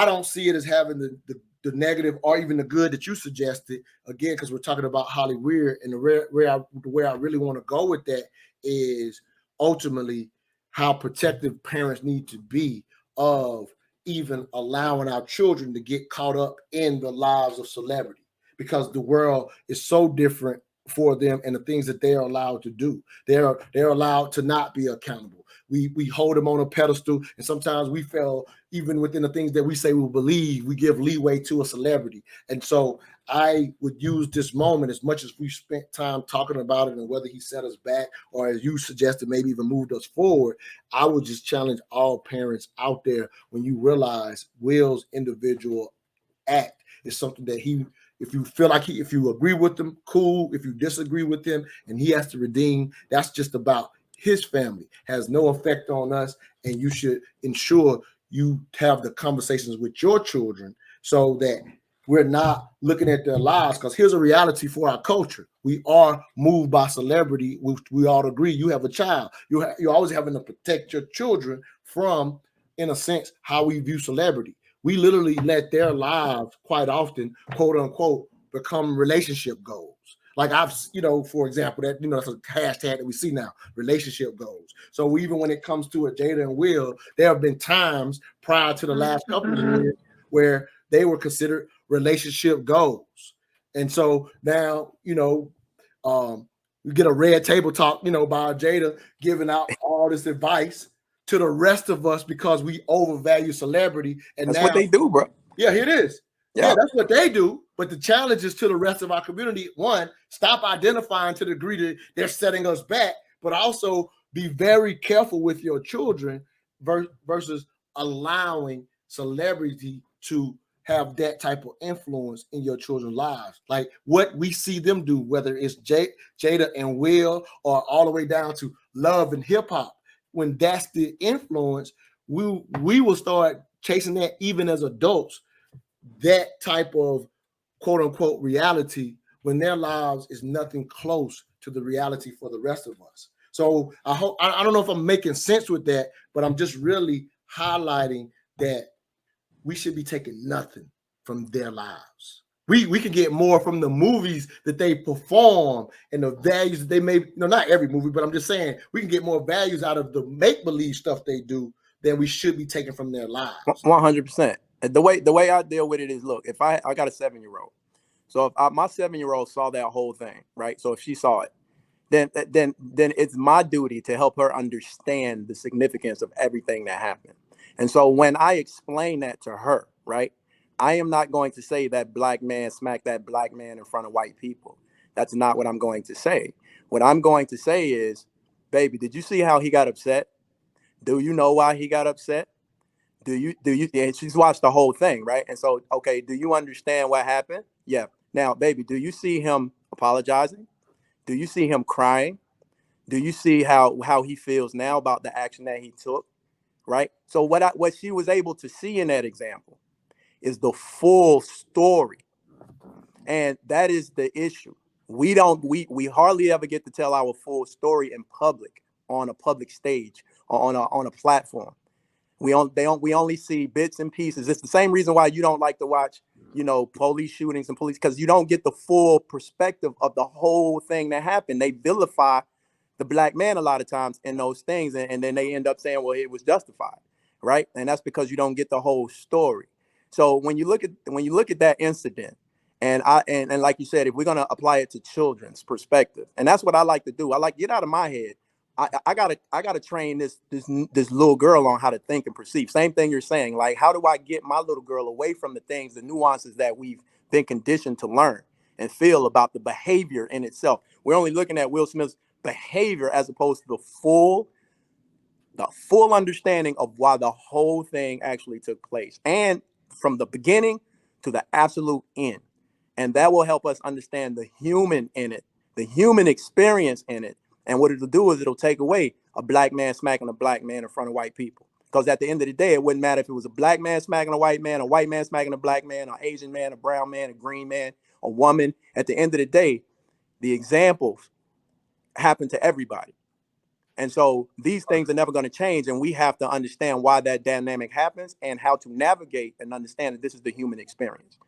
I don't see it as having the negative or even the good that you suggested. Again, because we're talking about Hollywood, and where I really want to go with that is ultimately how protective parents need to be of even allowing our children to get caught up in the lives of celebrity, because the world is so different for them and the things that they're allowed to do. They're allowed to not be accountable. We hold them on a pedestal, and sometimes we fail even within the things that we say we believe. We give leeway to a celebrity. And so I would use this moment, as much as we've spent time talking about it and whether he set us back or, as you suggested, maybe even moved us forward, I would just challenge all parents out there, when you realize Will's individual act is something that if you feel like if you agree with him, cool. If you disagree with him and he has to redeem, that's just about his family, has no effect on us. And you should ensure you have the conversations with your children so that we're not looking at their lives. Because here's a reality for our culture. We are moved by celebrity, which we all agree. You have a child. You're always having to protect your children from, in a sense, how we view celebrity. We literally let their lives quite often, quote unquote, become relationship goals. Like for example, that's a hashtag that we see now, relationship goals. So even when it comes to a Jada and Will, there have been times prior to the last couple of years where they were considered relationship goals. And so now, we get a red table talk, by Jada giving out all this advice to the rest of us because we overvalue celebrity. And that's what they do, bro. Yeah, here it is. Yeah, that's what they do. But the challenge is to the rest of our community. One, stop identifying to the degree that they're setting us back, but also be very careful with your children versus allowing celebrity to have that type of influence in your children's lives. Like what we see them do, whether it's Jada and Will or all the way down to Love and Hip Hop. When that's the influence, we will start chasing that even as adults, that type of quote unquote reality, when their lives is nothing close to the reality for the rest of us. So I don't know if I'm making sense with that, but I'm just really highlighting that we should be taking nothing from their lives. We can get more from the movies that they perform and the values that they may, not every movie, but I'm just saying we can get more values out of the make-believe stuff they do than we should be taking from their lives. 100%. The way I deal with it is, look, if I got a 7-year-old, so if my 7-year-old saw that whole thing, right? So if she saw it, then it's my duty to help her understand the significance of everything that happened. And so when I explain that to her, right, I am not going to say that black man smacked that black man in front of white people. That's not what I'm going to say. What I'm going to say is, baby, did you see how he got upset? Do you know why he got upset? Do you? And she's watched the whole thing, right? And so, okay, do you understand what happened? Yeah. Now, baby, do you see him apologizing? Do you see him crying? Do you see how he feels now about the action that he took? Right. So what she was able to see in that example is the full story. And that is the issue. We hardly ever get to tell our full story in public, on a public stage, or on a platform. We only see bits and pieces. It's the same reason why you don't like to watch, police shootings and police, because you don't get the full perspective of the whole thing that happened. They vilify the black man a lot of times in those things, and then they end up saying, well, it was justified, right? And that's because you don't get the whole story. So when you look at that incident, and like you said, if we're gonna apply it to children's perspective, and that's what I like to do. I like, get out of my head. I gotta train this little girl on how to think and perceive. Same thing you're saying. Like, how do I get my little girl away from the things, the nuances that we've been conditioned to learn and feel about the behavior in itself? We're only looking at Will Smith's behavior as opposed to the full understanding of why the whole thing actually took place, and from the beginning to the absolute end. And that will help us understand the human in it, the human experience in it. And what it'll do is it'll take away a black man smacking a black man in front of white people. Because at the end of the day, it wouldn't matter if it was a black man smacking a white man smacking a black man, an Asian man, a brown man, a green man, a woman. At the end of the day, the examples happen to everybody. And so these things are never going to change, and we have to understand why that dynamic happens and how to navigate and understand that this is the human experience.